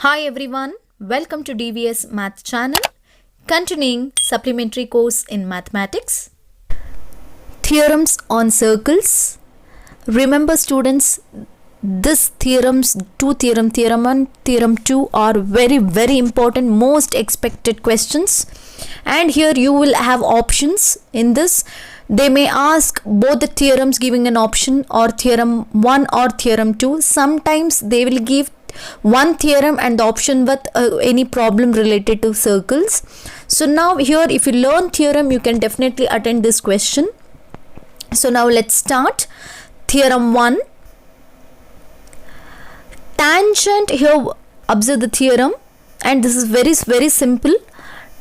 Hi everyone, welcome to DVS Math channel, continuing supplementary course in mathematics. Theorems on circles. Remember students, this theorems, theorem 1, theorem 2 are very important, most expected questions. And here you will have options in this. They may ask both the theorems giving an option or theorem 1 or theorem 2. Sometimes they will give one theorem and the option with any problem related to circles. So now here if you learn theorem you can definitely attend this question. So now let's start. Theorem 1. Tangent, here observe the theorem and this is very simple.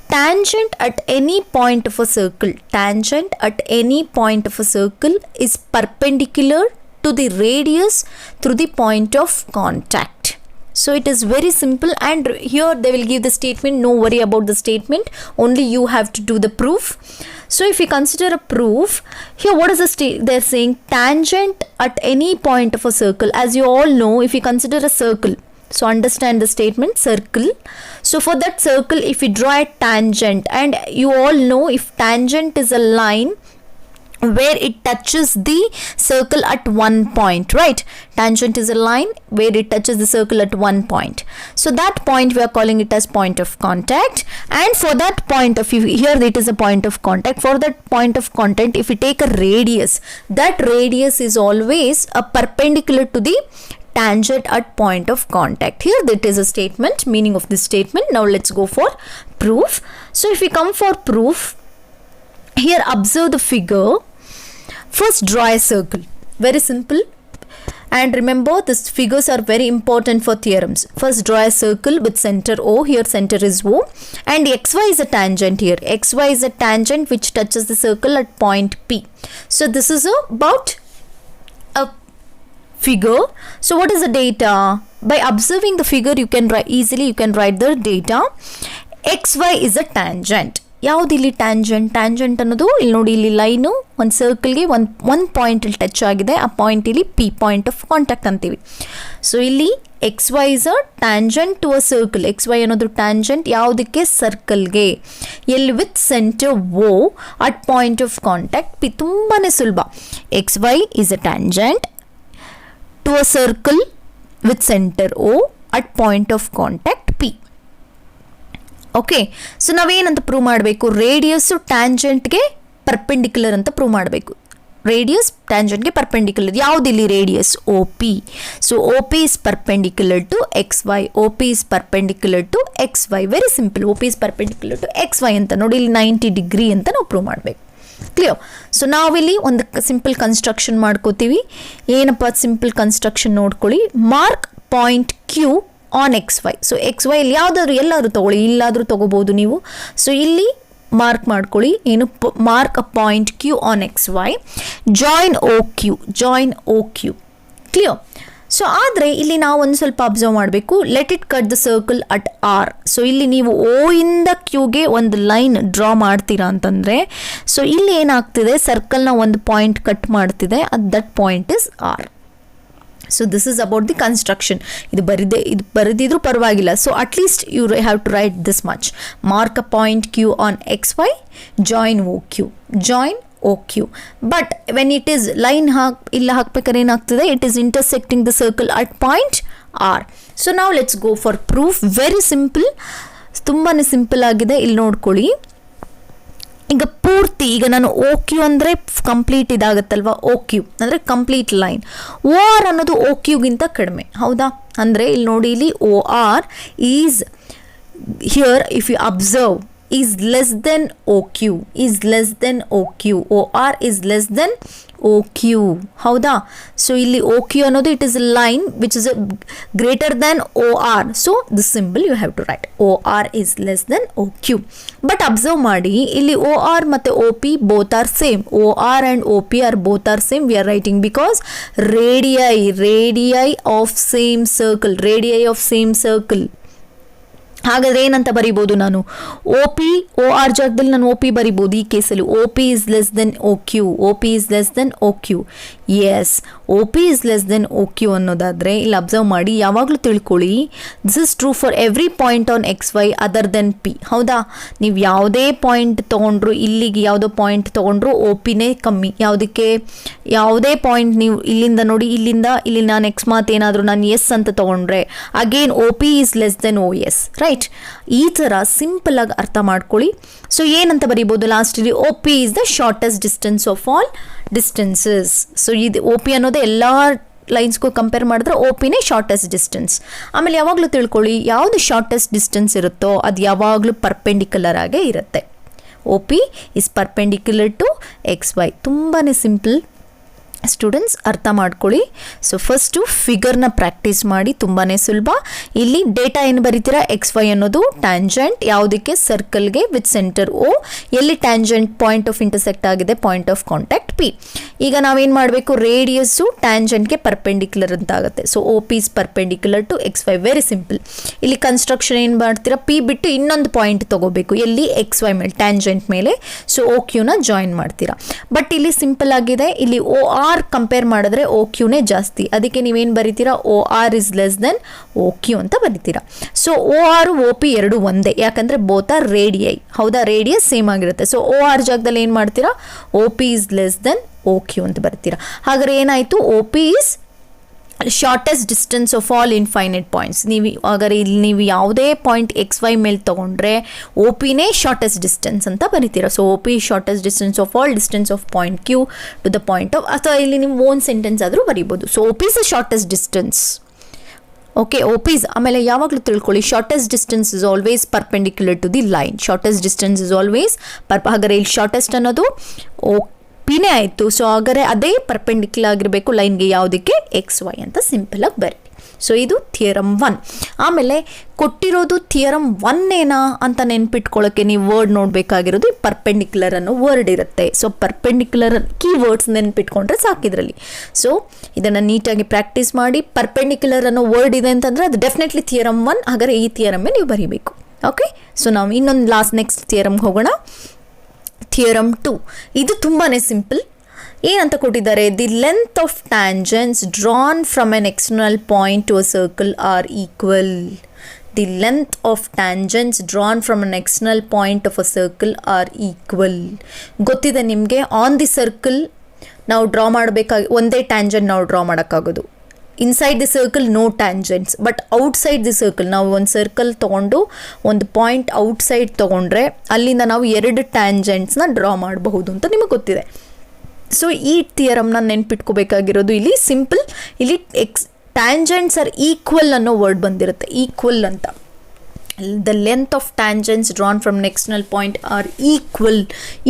Tangent at any point of a circle, tangent at any point of a circle is perpendicular to the radius through the point of contact. So it is very simple, and here they will give the statement. No worry about the statement, only you have to do the proof. So if you consider a proof, here what is the they're saying tangent at any point of a circle. As you all know, if you consider a circle, so understand the statement circle. So for that circle, if you draw a tangent, and you all know if tangent is a line where it touches the circle at one point, right? Tangent is a line where it touches the circle at one point. So that point we are calling it as point of contact, and for that point of view, here it is a point of contact. For that point of contact, if we take a radius, that radius is always a perpendicular to the tangent at point of contact. Here that is a statement, meaning of this statement. Now let's go for proof. So if we come for proof, here observe the figure. First draw a circle, very simple, and remember these figures are very important for theorems. First draw a circle with center O, here center is O, and xy is a tangent here. Xy is a tangent which touches the circle at point P. So this is about a figure. So what is the data? By observing the figure you can easily write the data. xy is a tangent. ಯಾವುದು ಇಲ್ಲಿ tangent ಅನ್ನೋದು ಇಲ್ಲಿ ನೋಡಿ, ಇಲ್ಲಿ line ಒಂದು ಸರ್ಕಲ್ಗೆ ಒಂದು point ಇಲ್ಲಿ touch ಆಗಿದೆ. ಆ ಪಾಯಿಂಟ್ ಇಲ್ಲಿ ಪಿ, ಪಾಯಿಂಟ್ ಆಫ್ ಕಾಂಟ್ಯಾಕ್ಟ್ ಅಂತೀವಿ. ಸೊ ಇಲ್ಲಿ X Y is a tangent to a circle. X Y ಅನ್ನೋದು ಟ್ಯಾಂಜೆಂಟ್ ಯಾವುದಕ್ಕೆ? ಸರ್ಕಲ್ಗೆ. ಎಲ್ಲಿ? With centre O at point of contact P. ತುಂಬಾ ಸುಲಭ. X Y is a tangent to a circle with centre O at point of contact P. Okay, so ನಾವೇನಂತ prove ಮಾಡಬೇಕು? Radius ಟ್ಯಾಂಜೆಂಟ್ಗೆ perpendicular ಅಂತ ಪ್ರೂವ್ ಮಾಡಬೇಕು. ರೇಡಿಯಸ್ ಟ್ಯಾಂಜೆಂಟ್ಗೆ perpendicular. ಯಾವುದಿಲ್ಲಿ radius? O P. So O P is perpendicular to X Y. O P is perpendicular to X Y. Very simple. O P is perpendicular to X Y ಅಂತ ನೋಡಿ, ಇಲ್ಲಿ 90 degree ಅಂತ ನಾವು prove ಮಾಡಬೇಕು. Clear? So ನಾವಿಲ್ಲಿ ಒಂದು simple construction ಮಾಡ್ಕೋತೀವಿ. ಏನಪ್ಪ ಸಿಂಪಲ್ ಕನ್ಸ್ಟ್ರಕ್ಷನ್ ನೋಡ್ಕೊಳ್ಳಿ. Mark point Q on X Y. So X Y ಇಲ್ಲಿ ಯಾವುದಾದ್ರು ಎಲ್ಲಾದರೂ ತೊಗೊಳ್ಳಿ, ಇಲ್ಲಾದರೂ ತೊಗೋಬೋದು ನೀವು. ಸೊ ಇಲ್ಲಿ ಮಾರ್ಕ್ ಮಾಡ್ಕೊಳ್ಳಿ. ಏನು? Mark a point Q on X Y. Join O Q. Join O Q. Clear? So ಆದರೆ ಇಲ್ಲಿ ನಾವು ಒಂದು ಸ್ವಲ್ಪ ಅಬ್ಸರ್ವ್ ಮಾಡಬೇಕು. Let it cut the circle at R. So ಇಲ್ಲಿ ನೀವು ಓ ಇಂದ ಕ್ಯೂಗೆ ಒಂದು ಲೈನ್ ಡ್ರಾ ಮಾಡ್ತೀರಾ ಅಂತಂದರೆ, ಸೊ ಇಲ್ಲಿ ಏನಾಗ್ತಿದೆ, ಸರ್ಕಲ್ನ ಒಂದು ಪಾಯಿಂಟ್ ಕಟ್ ಮಾಡ್ತಿದೆ. That point is R. So this is about the construction. ಇದು ಬರೆದಿದ್ರು ಪರವಾಗಿಲ್ಲ. So at least you have to write this much. Mark a point Q on X Y. Join O Q. Join O Q. But when it is line ಇಲ್ಲ ಹಾಕ್ಬೇಕಾದ್ರೆ ಏನಾಗ್ತದೆ? It is intersecting the circle at point R. So ನಾವು let's go for proof. Very simple, ತುಂಬಾ simple ಆಗಿದೆ. ಇಲ್ಲಿ ನೋಡ್ಕೊಳ್ಳಿ. ಈಗ ಪೂರ್ತಿ ಈಗ ನಾನು ಓ ಕ್ಯೂ ಅಂದರೆ ಕಂಪ್ಲೀಟ್ ಇದಾಗತ್ತಲ್ವ. ಓ ಕ್ಯೂ ಅಂದರೆ ಕಂಪ್ಲೀಟ್ ಲೈನ್. ಓ ಆರ್ ಅನ್ನೋದು ಓ ಕ್ಯೂಗಿಂತ ಕಡಿಮೆ, ಹೌದಾ? ಅಂದರೆ ಇಲ್ಲಿ ನೋಡಿ, ಇಲ್ಲಿ O R is here if you observe is less than OQ, is less than OQ. OR is less than OQ. ಹೌದಾ? ಸೊ ಇಲ್ಲಿ OQ ಅನ್ನೋದು it is a line which is greater than OR. So this symbol you have to write. OR is less than OQ. But observe ಮಾಡಿ, ಇಲ್ಲಿ OR ಮತ್ತು OP both are same. OR and OP are both are same. We are writing because radii of same circle. Radii of same circle ಹಾಗಾದರೆ ಏನಂತ ಬರಿಬೋದು ನಾನು, O P O R ಜಾಗದಲ್ಲಿ ನಾನು O P ಬರಿಬೋದು ಈ ಕೇಸಲ್ಲಿ. O P is less than O Q, O P is less than O Q. Yes, O P is less than O Q ಅನ್ನೋದಾದರೆ ಇಲ್ಲಿ ಅಬ್ಸರ್ವ್ ಮಾಡಿ, ಯಾವಾಗಲೂ ತಿಳ್ಕೊಳ್ಳಿ, this is true for every point on X Y other than P. ಹೌದಾ, ನೀವು ಯಾವುದೇ point ತೊಗೊಂಡ್ರು, ಇಲ್ಲಿಗೆ ಯಾವುದೋ ಪಾಯಿಂಟ್ ತೊಗೊಂಡ್ರು ಒ ಪಿನೇ ಕಮ್ಮಿ. ಯಾವುದಕ್ಕೆ, ಯಾವುದೇ ಪಾಯಿಂಟ್ ನೀವು ಇಲ್ಲಿಂದ ನೋಡಿ, ಇಲ್ಲಿ ನಾನು ಎಕ್ಸ್ ಮಾತೇನಾದರೂ ನಾನು ಎಸ್ ಅಂತ ತೊಗೊಂಡ್ರೆ again O P is less than O S, right. ಈ ಥರ ಸಿಂಪಲ್ ಆಗಿ ಅರ್ಥ ಮಾಡ್ಕೊಳ್ಳಿ. ಸೊ ಏನಂತ ಬರೀಬೋದು ಲಾಸ್ಟಲ್ಲಿ, ಒ P is the shortest distance of all distances. So ಇದು ಒ ಪಿ ಅನ್ನೋದೇ ಎಲ್ಲ ಲೈನ್ಸ್ಗೂ ಕಂಪೇರ್ ಮಾಡಿದ್ರೆ ಒ ಪಿನೇ ಶಾರ್ಟೆಸ್ಟ್ ಡಿಸ್ಟೆನ್ಸ್. ಆಮೇಲೆ ಯಾವಾಗಲೂ ತಿಳ್ಕೊಳ್ಳಿ, ಯಾವುದು ಶಾರ್ಟೆಸ್ಟ್ ಡಿಸ್ಟೆನ್ಸ್ ಇರುತ್ತೋ ಅದು ಯಾವಾಗಲೂ ಪರ್ಪೆಂಡಿಕ್ಯುಲರ್ ಆಗೇ ಇರುತ್ತೆ. O P is perpendicular to X Y. ತುಂಬಾ ಸಿಂಪಲ್ ಸ್ಟೂಡೆಂಟ್ಸ್, ಅರ್ಥ ಮಾಡ್ಕೊಳ್ಳಿ. ಸೊ ಫಸ್ಟು ಫಿಗರ್ನ ಪ್ರಾಕ್ಟೀಸ್ ಮಾಡಿ, ತುಂಬಾ ಸುಲಭ. ಇಲ್ಲಿ ಡೇಟಾ ಏನು ಬರೀತೀರಾ, ಎಕ್ಸ್ ವೈ ಅನ್ನೋದು ಟ್ಯಾಂಜೆಂಟ್ ಯಾವುದಕ್ಕೆ, ಸರ್ಕಲ್ಗೆ ವಿತ್ ಸೆಂಟರ್ ಒ, ಎಲ್ಲಿ ಟ್ಯಾಂಜೆಂಟ್ ಪಾಯಿಂಟ್ ಆಫ್ ಇಂಟರ್ಸೆಕ್ಟ್ ಆಗಿದೆ, ಪಾಯಿಂಟ್ ಆಫ್ ಕಾಂಟ್ಯಾಕ್ಟ್ ಪಿ. ಈಗ ನಾವೇನು ಮಾಡಬೇಕು, ರೇಡಿಯಸ್ಸು ಟ್ಯಾಂಜೆಂಟ್ಗೆ ಪರ್ಪೆಂಡಿಕ್ಯುಲರ್ ಅಂತ ಆಗುತ್ತೆ. So O P is perpendicular to X Y. Very simple. ಇಲ್ಲಿ ಕನ್ಸ್ಟ್ರಕ್ಷನ್ ಏನು ಮಾಡ್ತೀರಾ, ಪಿ ಬಿಟ್ಟು ಇನ್ನೊಂದು ಪಾಯಿಂಟ್ ತೊಗೋಬೇಕು, ಎಲ್ಲಿ ಎಕ್ಸ್ ವೈ ಮೇಲೆ, ಟ್ಯಾಂಜೆಂಟ್ ಮೇಲೆ. ಸೊ ಒ ಕ್ಯೂನ ಜಾಯಿನ್ ಮಾಡ್ತೀರಾ. ಬಟ್ ಇಲ್ಲಿ ಸಿಂಪಲ್ ಆಗಿದೆ, ಇಲ್ಲಿ ಒ ಆರ್ ಕಂಪೇರ್ ಮಾಡಿದ್ರೆ ಒ ಕ್ಯೂನೇ ಜಾಸ್ತಿ. ಅದಕ್ಕೆ ನೀವೇನು ಬರೀತೀರಾ, O R is less than O Q ಅಂತ ಬರೀತೀರಾ. So O R O P ಎರಡು ಒಂದೇ, ಯಾಕಂದರೆ ಬೋತ್ ಆರ್ ರೇಡಿಯೈ. ಹೌದಾ, ರೇಡಿಯಸ್ ಸೇಮ್ ಆಗಿರುತ್ತೆ. ಸೊ ಒ ಆರ್ ಜಾಗದಲ್ಲಿ ಏನು ಮಾಡ್ತೀರಾ, O P is less than O Q ಅಂತ ಬರ್ತೀರಾ. ಹಾಗಾದ್ರೆ ಏನಾಯಿತು, O P is shortest distance of all infinite points. ಹಾಗಾದ್ರೆ ಇಲ್ಲಿ ನೀವು ಯಾವುದೇ ಪಾಯಿಂಟ್ ಎಕ್ಸ್ ವೈ ಮೇಲೆ ತೊಗೊಂಡ್ರೆ ಒ ಪಿನೇ ಶಾರ್ಟೆಸ್ಟ್ ಡಿಸ್ಟೆನ್ಸ್ ಅಂತ ಬರೀತೀರಾ. So O P shortest distance of all distance of point Q to the point of, ಅಥವಾ ಇಲ್ಲಿ ನಿಮ್ಮ ಓನ್ ಸೆಂಟೆನ್ಸ್ ಆದರೂ ಬರೀಬೋದು. So O P is the shortest distance. Okay, O P is, ಆಮೇಲೆ ಯಾವಾಗಲೂ ತಿಳ್ಕೊಳ್ಳಿ, shortest distance is always perpendicular to the line. Shortest distance is always ಹಾಗಾದ್ರೆ ಇಲ್ಲಿ ಶಾರ್ಟೆಸ್ಟ್ ಅನ್ನೋದು ಓ ಪಿನೇ ಆಯಿತು. ಸೊ ಹಾಗಾದರೆ ಅದೇ ಪರ್ಪೆಂಡಿಕ್ಯುಲರ್ ಆಗಿರಬೇಕು ಲೈನ್ಗೆ, ಯಾವುದಕ್ಕೆ, ಎಕ್ಸ್ ವೈ ಅಂತ ಸಿಂಪಲಾಗಿ ಬರೀ. ಸೊ ಇದು ಥಿಯರಮ್ 1. ಆಮೇಲೆ ಕೊಟ್ಟಿರೋದು ಥಿಯರಮ್ 1 ಏನಾ ಅಂತ ನೆನ್ಪಿಟ್ಕೊಳ್ಳೋಕ್ಕೆ ನೀವು ವರ್ಡ್ ನೋಡಬೇಕಾಗಿರೋದು ಪರ್ಪೆಂಡಿಕ್ಯುಲರ್ ಅನ್ನೋ ವರ್ಡ್ ಇರುತ್ತೆ. ಸೊ ಪರ್ಪೆಂಡಿಕ್ಯುಲರ್ ಕೀವರ್ಡ್ಸ್ ನೆನ್ಪಿಟ್ಕೊಂಡ್ರೆ ಸಾಕಿದ್ರಲ್ಲಿ. ಸೊ ಇದನ್ನು ನೀಟಾಗಿ ಪ್ರಾಕ್ಟೀಸ್ ಮಾಡಿ. ಪರ್ಪೆಂಡಿಕ್ಯುಲರ್ ಅನ್ನೋ ವರ್ಡ್ ಇದೆ ಅಂತಂದರೆ ಅದು ಡೆಫಿನೆಟ್ಲಿ ಥಿಯರಮ್ 1. ಹಾಗಾದರೆ ಈ ಥಿಯರಮ್ಮೇ ನೀವು ಬರೀಬೇಕು. ಓಕೆ, ಸೊ ನಾವು ಇನ್ನೊಂದು ನೆಕ್ಸ್ಟ್ ಥಿಯರಮ್ಗೆ ಹೋಗೋಣ. ಥಿಯರಮ್ 2. ಇದು ತುಂಬಾ ಸಿಂಪಲ್. ಏನಂತ ಕೊಟ್ಟಿದ್ದಾರೆ, the length of tangents drawn from an external point to a circle are equal. The length of tangents drawn from an external point of a circle are equal. ಗೊತ್ತಿದೆ ನಿಮಗೆ, on the circle ನಾವು draw ಮಾಡಬೇಕಾಗಿ ಒಂದೇ tangent ನಾವು draw ಮಾಡೋಕ್ಕಾಗೋದು. Inside the circle no tangents, but outside the circle ನಾವು ಒಂದು circle ತೊಗೊಂಡು ಒಂದು ಪಾಯಿಂಟ್ ಔಟ್ಸೈಡ್ ತೊಗೊಂಡ್ರೆ ಅಲ್ಲಿಂದ ನಾವು 2 ಟ್ಯಾಂಜೆಂಟ್ಸ್ನ ಡ್ರಾ ಮಾಡಬಹುದು ಅಂತ ನಿಮಗೆ ಗೊತ್ತಿದೆ. ಸೊ ಈ ಥಿಯರಮ್ನ ನೆನ್ಪಿಟ್ಕೋಬೇಕಾಗಿರೋದು ಇಲ್ಲಿ ಸಿಂಪಲ್. ಇಲ್ಲಿ ಟ್ಯಾಂಜೆಂಟ್ಸ್ ಆರ್ ಈಕ್ವಲ್ ಅನ್ನೋ ವರ್ಡ್ ಬಂದಿರುತ್ತೆ, ಈಕ್ವಲ್ ಅಂತ. The length of tangents drawn from external point are equal.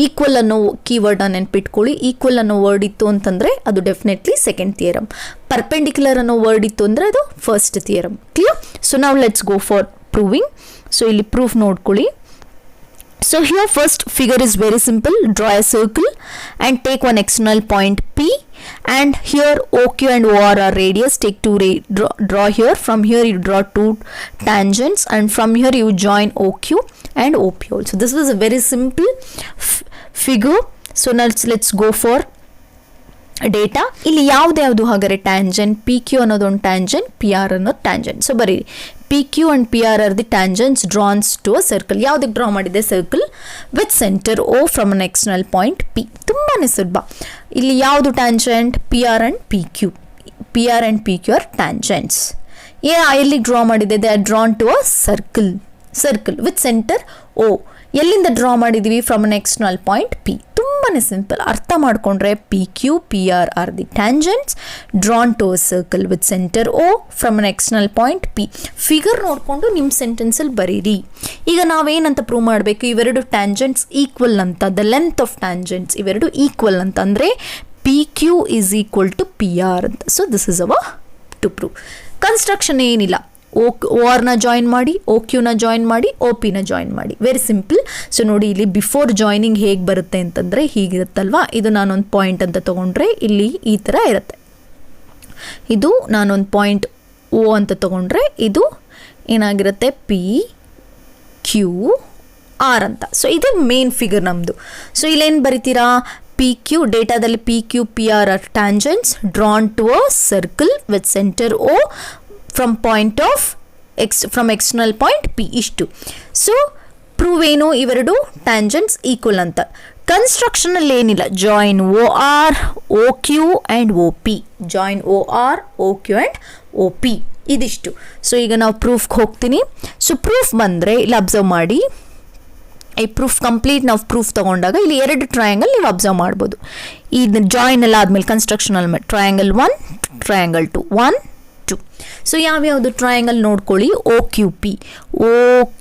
Equal ಅನ್ನೋ ಕೀವರ್ಡ್ನ ನೆನ್ಪಿಟ್ಕೊಳ್ಳಿ. ಈಕ್ವಲ್ ಅನ್ನೋ ವರ್ಡ್ ಇತ್ತು ಅಂತಂದರೆ ಅದು ಡೆಫಿನೆಟ್ಲಿ ಸೆಕೆಂಡ್ ಥಿಯರಮ್. ಪರ್ಪೆಂಡಿಕ್ಯುಲರ್ ಅನ್ನೋ ವರ್ಡ್ ಇತ್ತು ಅಂದರೆ ಅದು ಫಸ್ಟ್ ಥಿಯರಮ್. ಕ್ಲಿಯರ್? ಸೊ ನಾವು let's go for proving. So ಇಲ್ಲಿ ಪ್ರೂಫ್ ನೋಡ್ಕೊಳ್ಳಿ. So here first figure is very simple. Draw a circle and take one external point P, and here OQ and OR are radius. Take draw here. From here you draw 2 tangents, and from here you join OQ and OP also. This was a very simple figure. So now let's go for data. ಇಲ್ಲಿ ಯಾವ್ದು ಹಾಗಾದ್ರೆ tangent, P Q ಅನ್ನೋದೊಂದು tangent, P R ಅನ್ನೋದು tangent. So ಬರೀ P Q and P R are the tangents drawns to a circle. ಯಾವುದಕ್ಕೆ draw ಮಾಡಿದೆ, circle with centre O from an external point P. ತುಂಬಾ ಸುಲಭ. ಇಲ್ಲಿ ಯಾವುದು tangent, P R and P Q. P R and P Q are tangents. ಎಲ್ಲಿ draw ಮಾಡಿದೆ, they are drawn to a circle with centre O. ಎಲ್ಲಿಂದ draw ಮಾಡಿದ್ದೀವಿ, from an external point P. ತುಂಬಾ simple. ಅರ್ಥ ಮಾಡಿಕೊಂಡ್ರೆ P Q P R are the tangents drawn to a circle with centre O from an external point P. Figure ನೋಡಿಕೊಂಡು ನಿಮ್ಮ ಸೆಂಟೆನ್ಸಲ್ಲಿ ಬರೀರಿ. ಈಗ ನಾವೇನಂತ ಪ್ರೂವ್ ಮಾಡಬೇಕು, ಇವೆರಡು ಟ್ಯಾಂಜೆಂಟ್ಸ್ ಈಕ್ವಲ್ ಅಂತ. ದ ಲೆಂತ್ ಆಫ್ ಟ್ಯಾಂಜೆಂಟ್ಸ್ ಇವೆರಡು ಈಕ್ವಲ್ ಅಂತ ಅಂದರೆ P Q is equal to P R ಅಂತ. So this is our to prove. Construction ಏನಿಲ್ಲ, ಓ ಆರ್ನ ಜಾಯಿನ್ ಮಾಡಿ, ಓ ಕ್ಯೂನ ಜಾಯಿನ್ ಮಾಡಿ, ಒ ಪಿನ ಜಾಯಿನ್ ಮಾಡಿ. Very simple. ಸೊ ನೋಡಿ ಇಲ್ಲಿ ಬಿಫೋರ್ ಜಾಯ್ನಿಂಗ್ ಹೇಗೆ ಬರುತ್ತೆ ಅಂತಂದರೆ ಹೀಗಿರುತ್ತಲ್ವಾ. ಇದು ನಾನೊಂದು ಪಾಯಿಂಟ್ ಅಂತ ತೊಗೊಂಡ್ರೆ ಇಲ್ಲಿ ಈ ಥರ ಇರುತ್ತೆ. ಇದು ನಾನೊಂದು ಪಾಯಿಂಟ್ ಓ ಅಂತ ತೊಗೊಂಡ್ರೆ ಇದು ಏನಾಗಿರುತ್ತೆ, ಪಿ ಕ್ಯೂ ಆರ್ ಅಂತ. ಸೊ ಇದು ಮೇನ್ ಫಿಗರ್ ನಮ್ಮದು. ಸೊ ಇಲ್ಲೇನು ಬರಿತೀರಾ, ಪಿ ಕ್ಯೂ ಡೇಟಾದಲ್ಲಿ P Q P R are tangents drawn to a circle with centre O from point of from external point P ಇಷ್ಟು. ಸೊ ಪ್ರೂವ್ ಏನು, ಇವೆರಡು tangents equal ಅಂತ. ಕನ್ಸ್ಟ್ರಕ್ಷನಲ್ಲಿ ಏನಿಲ್ಲ, join O R O Q and O P, join O R O Q and O P ಇದಿಷ್ಟು. So ಈಗ ನಾವು ಪ್ರೂಫ್ಗೆ ಹೋಗ್ತೀನಿ. ಸೊ ಪ್ರೂಫ್ ಬಂದರೆ ಇಲ್ಲಿ ಅಬ್ಸರ್ವ್ ಮಾಡಿ, ಈ ಪ್ರೂಫ್ ಕಂಪ್ಲೀಟ್ ನಾವು ಪ್ರೂಫ್ ತೊಗೊಂಡಾಗ ಇಲ್ಲಿ 2 ಟ್ರಯಾಂಗಲ್ ನೀವು ಅಬ್ಸರ್ವ್ ಮಾಡ್ಬೋದು. ಇದು ಜಾಯಿನ್ ಎಲ್ಲ ಆದಮೇಲೆ ಕನ್ಸ್ಟ್ರಕ್ಷನ್ ಮೇಲೆ ಟ್ರಯಾಂಗಲ್ 1, ಟ್ರಯಾಂಗಲ್ 2, 1, 2. ಸೊ ಯಾವ್ಯಾವುದು ಟ್ರಯಾಂಗಲ್ ನೋಡ್ಕೊಳ್ಳಿ. ಓ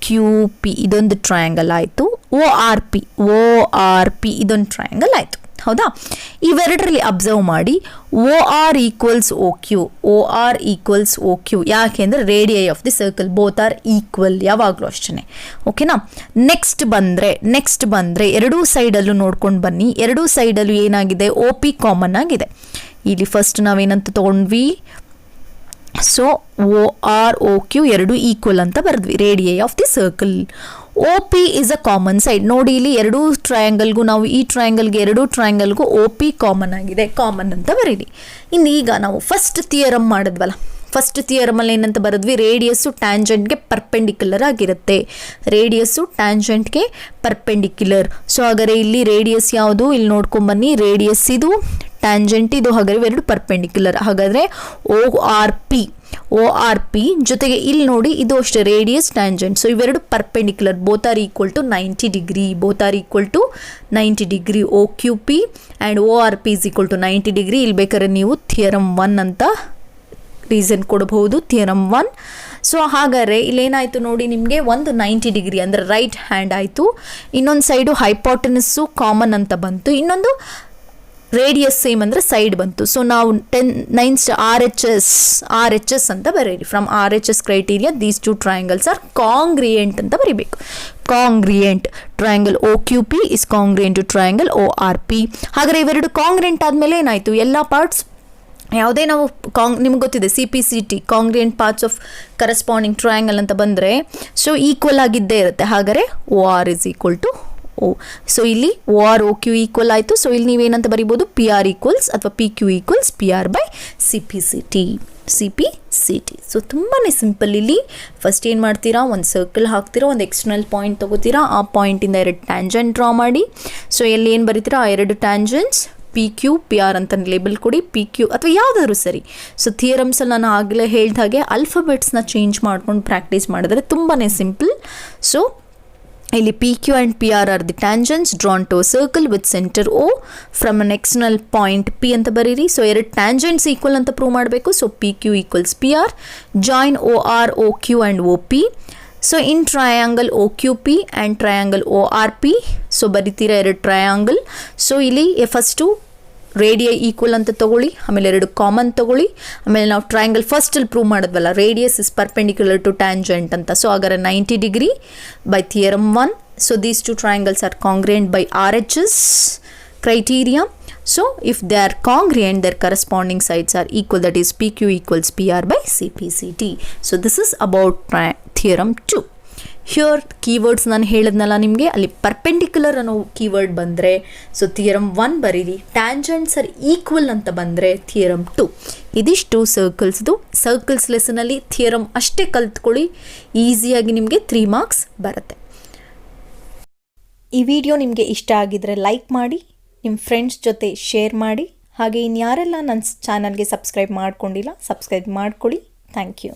ಕ್ಯೂ ಪಿ ಇದೊಂದು ಟ್ರಯಾಂಗಲ್ ಆಯಿತು. ಓ ಆರ್ ಪಿ ಇದೊಂದು ಟ್ರಯಾಂಗಲ್ ಆಯಿತು, ಹೌದಾ. ಇವೆರಡರಲ್ಲಿ ಅಬ್ಸರ್ವ್ ಮಾಡಿ, O R equals O Q ಯಾಕೆಂದರೆ radii of the circle both are equal, ಯಾವಾಗಲೂ ಅಷ್ಟೇ, ಓಕೆನಾ. ನೆಕ್ಸ್ಟ್ ಬಂದರೆ ಎರಡೂ ಸೈಡಲ್ಲೂ ನೋಡ್ಕೊಂಡು ಬನ್ನಿ. ಎರಡೂ ಸೈಡಲ್ಲೂ ಏನಾಗಿದೆ, ಓ ಪಿ ಕಾಮನ್ ಆಗಿದೆ. ಇಲ್ಲಿ ಫಸ್ಟ್ ನಾವೇನಂತ ತೊಗೊಂಡ್ವಿ, so O R O Q ಎರಡು ಈಕ್ವಲ್ ಅಂತ ಬರೆದ್ವಿ, radii of the circle. O P is a common side. ನೋಡಿ ಇಲ್ಲಿ ಎರಡೂ ಟ್ರಯಾಂಗಲ್ಗೂ ನಾವು ಈ ಟ್ರಯಾಂಗಲ್ಗೆ ಎರಡೂ ಟ್ರಯಾಂಗಲ್ಗೂ ಓ ಪಿ ಕಾಮನ್ ಆಗಿದೆ, ಕಾಮನ್ ಅಂತ ಬರೀರಿ. ಇನ್ನು ಈಗ ನಾವು ಫಸ್ಟ್ ಥಿಯರಮ್ ಮಾಡಿದ್ವಲ್ಲ, ಫಸ್ಟ್ ಥಿಯರಮಲ್ಲಿ ಏನಂತ ಬರೆದ್ವಿ, ರೇಡಿಯಸ್ಸು ಟ್ಯಾಂಜೆಂಟ್ಗೆ ಪರ್ಪೆಂಡಿಕ್ಯುಲರ್ ಆಗಿರುತ್ತೆ, ರೇಡಿಯಸ್ಸು ಟ್ಯಾಂಜೆಂಟ್ಗೆ ಪರ್ಪೆಂಡಿಕ್ಯುಲರ್. ಸೊ ಹಾಗಾದರೆ ಇಲ್ಲಿ ರೇಡಿಯಸ್ ಯಾವುದು, ಇಲ್ಲಿ ನೋಡ್ಕೊಂಬನ್ನಿ, ರೇಡಿಯಸ್ ಇದು, ಟ್ಯಾಂಜೆಂಟ್ ಇದು, ಹಾಗಾದರೆ ಎರಡು ಪರ್ಪೆಂಡಿಕ್ಯುಲರ್. ಹಾಗಾದರೆ ಓ ಆರ್ ಪಿ ಜೊತೆಗೆ ಇಲ್ಲಿ ನೋಡಿ ಇದು ಅಷ್ಟೇ ರೇಡಿಯಸ್ ಟ್ಯಾಂಜೆಂಟ್. ಸೊ ಇವೆರಡು perpendicular, both are equal to 90 degree. O Q P and O R P is equal to 90 degree. ಇಲ್ಲಿ ಬೇಕಾದ್ರೆ ನೀವು ಥಿಯರಮ್ 1 ಅಂತ ರೀಸನ್ ಕೊಡಬಹುದು, ಥಿಯರಮ್ 1. ಸೊ ಹಾಗಾದರೆ ಇಲ್ಲೇನಾಯಿತು ನೋಡಿ, ನಿಮಗೆ ಒಂದು 90 ಡಿಗ್ರಿ ಅಂದರೆ ರೈಟ್ ಹ್ಯಾಂಡ್ ಆಯಿತು, ಇನ್ನೊಂದು ಸೈಡು ಹೈಪೋಟೆನಸ್ಸು ಕಾಮನ್ ಅಂತ ಬಂತು, ಇನ್ನೊಂದು ರೇಡಿಯಸ್ ಸೇಮ್ ಅಂದರೆ ಸೈಡ್ ಬಂತು. ಸೊ ನಾವು ಆರ್ ಎಚ್ ಎಸ್ ಅಂತ ಬರೀರಿ. From R H S criteria these 2 triangles are congruent ಅಂತ ಬರೀಬೇಕು. Congruent triangle O Q P is congruent to triangle O R P. ಹಾಗಾದರೆ ಇವೆರಡು ಕಾಂಗ್ರಿಯೆಂಟ್ ಆದಮೇಲೆ ಏನಾಯಿತು, ಎಲ್ಲ ಪಾರ್ಟ್ಸ್ ಯಾವುದೇ ನಾವು ನಿಮ್ಗೆ ಗೊತ್ತಿದೆ CPCT congruent parts of corresponding triangle ಅಂತ ಬಂದರೆ ಸೊ ಈಕ್ವಲ್ ಆಗಿದ್ದೇ ಇರುತ್ತೆ. ಹಾಗಾದರೆ O R is equal to O. So ಇಲ್ಲಿ O R O Q equal ಆಯಿತು. ಸೊ ಇಲ್ಲಿ ನೀವೇನಂತ ಬರಿಬೋದು, ಪಿ ಆರ್ ಈಕ್ವಲ್ಸ್ ಅಥವಾ P Q equals P R by CPCT. So ತುಂಬಾ ಸಿಂಪಲ್. ಇಲ್ಲಿ ಫಸ್ಟ್ ಏನು ಮಾಡ್ತೀರಾ, ಒಂದು ಸರ್ಕಲ್ ಹಾಕ್ತೀರಾ, ಒಂದು ಎಕ್ಸ್ಟರ್ನಲ್ ಪಾಯಿಂಟ್ ತೊಗೋತೀರಾ, ಆ ಪಾಯಿಂಟಿಂದ 2 ಟ್ಯಾಂಜೆಂಟ್ ಡ್ರಾ ಮಾಡಿ. ಸೊ ಎಲ್ಲಿ ಏನು ಬರೀತೀರಾ, ಆ 2 tangents P Q P R ಅಂತ ಲೇಬಲ್ ಕೊಡಿ, ಪಿ ಕ್ಯೂ ಅಥವಾ ಯಾವುದಾದ್ರೂ ಸರಿ. ಸೊ ಥಿಯರಮ್ಸಲ್ಲಿ ನಾನು ಆಗಲೇ ಹೇಳಿದ ಹಾಗೆ ಅಲ್ಫಾಬೆಟ್ಸ್ನ ಚೇಂಜ್ ಮಾಡ್ಕೊಂಡು ಪ್ರಾಕ್ಟೀಸ್ ಮಾಡಿದ್ರೆ ತುಂಬಾ ಸಿಂಪಲ್. ಸೊ ಇಲ್ಲಿ P Q and P R are the tangents drawn to circle with centre O from an external point P ಅಂತ ಬರೀರಿ. ಸೊ 2 ಟ್ಯಾಂಜೆಂಟ್ಸ್ ಈಕ್ವಲ್ ಅಂತ ಪ್ರೂವ್ ಮಾಡಬೇಕು. So P Q equals P R, join O R O Q and O P. So in triangle O Q P and triangle O R P. So ಬರಿತೀರಾ 2 triangle. So ಇಲ್ಲಿ first radii equal ಅಂತ ತೊಗೊಳ್ಳಿ, ಆಮೇಲೆ 2 common ತೊಗೊಳ್ಳಿ, ಆಮೇಲೆ ನಾವು triangle ಫಸ್ಟಲ್ಲಿ prove ಮಾಡಿದ್ವಲ್ಲ, radius is perpendicular to tangent ಅಂತ. ಸೊ ಹಾಗಾದ್ರೆ 90 degree by theorem 1. So these 2 triangles are congruent by RHS criteria. So if they are congruent, their corresponding sides are equal, that is PQ equals PR by CPCT. So this is about theorem 2. Here keywords ನಾನು ಹೇಳಿದ್ನಲ್ಲ ನಿಮಗೆ, ಅಲ್ಲಿ perpendicular ಅನ್ನೋ keyword ಬಂದರೆ so theorem 1 ಬರೀರಿ, tangents are equal ಅಂತ ಬಂದರೆ theorem 2. ಇದಿಷ್ಟು ಸರ್ಕಲ್ಸ್ ಲೆಸನಲ್ಲಿ ಥಿಯರಮ್ ಅಷ್ಟೇ ಕಲ್ತ್ಕೊಳ್ಳಿ, ಈಸಿಯಾಗಿ ನಿಮಗೆ 3 ಮಾರ್ಕ್ಸ್ ಬರುತ್ತೆ. ಈ ವಿಡಿಯೋ ನಿಮಗೆ ಇಷ್ಟ ಆಗಿದರೆ ಲೈಕ್ ಮಾಡಿ, ನಿಮ್ಮ ಫ್ರೆಂಡ್ಸ್ ಜೊತೆ ಶೇರ್ ಮಾಡಿ, ಹಾಗೆ ಇನ್ಯಾರೆಲ್ಲ ನನ್ನ ಚಾನಲ್ಗೆ ಸಬ್ಸ್ಕ್ರೈಬ್ ಮಾಡ್ಕೊಂಡಿಲ್ಲ ಸಬ್ಸ್ಕ್ರೈಬ್ ಮಾಡ್ಕೊಳ್ಳಿ. Thank you.